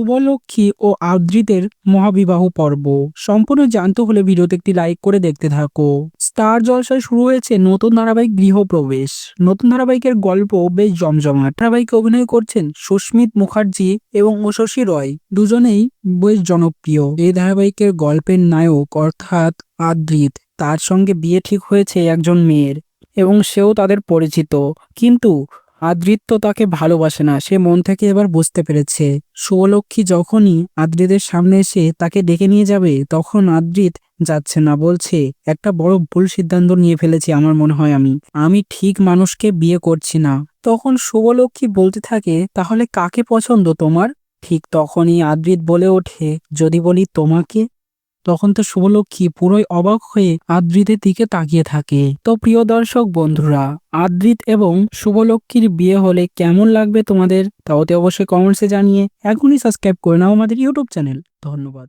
শুভলক্ষ্মী ও আদ্রিতের মহাবিবাহ পর্ব সম্পূর্ণ জানতে হলে ভিডিওতে একটি লাইক করে দেখতে থাকো। স্টার জলসায় শুরু হয়েছে নতুন ধারাবাহিক গৃহপ্রবেশ। নতুন ধারাবাহিকের গল্প বেশ জমজমাট। ধারাবাহিকে অভিনয় করছেন সুস্মিত মুখার্জি এবং ঐশ্বরী রয়, দুজনেই বেশ জনপ্রিয়। এই ধারাবাহিকের গল্পের নায়ক অর্থাৎ আদ্রিত, তার সঙ্গে বিয়ে ঠিক হয়েছে একজন মেয়ের এবং সেও তাদের পরিচিত, কিন্তু আদ্রিত তো তাকে ভালোবাসে না, সে মন থেকে এবার বুঝতে পেরেছে। শুভলক্ষ্মী যখনই আদ্রিতের সামনে এসে তাকে ডেকে নিয়ে যাবে, তখন আদ্রিত যাচ্ছে না, বলছে একটা বড় ভুল সিদ্ধান্ত নিয়ে ফেলেছি, আমার মনে হয় আমি ঠিক মানুষকে বিয়ে করছি না। তখন শুভলক্ষ্মী বলতে থাকে, তাহলে কাকে পছন্দ তোমার? ঠিক তখনই আদ্রিত বলে ওঠে, যদি বলি তোমাকে। তখন তো শুভলক্ষ্মী পুরোই অবাক হয়ে আদ্রিতের দিকে তাকিয়ে থাকে। তো প্রিয় দর্শক বন্ধুরা, আদ্রিত এবং শুভলক্ষ্মীর বিয়ে হলে কেমন লাগবে তোমাদের, তাও অবশ্যই কমেন্টসে জানিয়ে এখনই সাবস্ক্রাইব করে নাও আমাদের ইউটিউব চ্যানেল। ধন্যবাদ।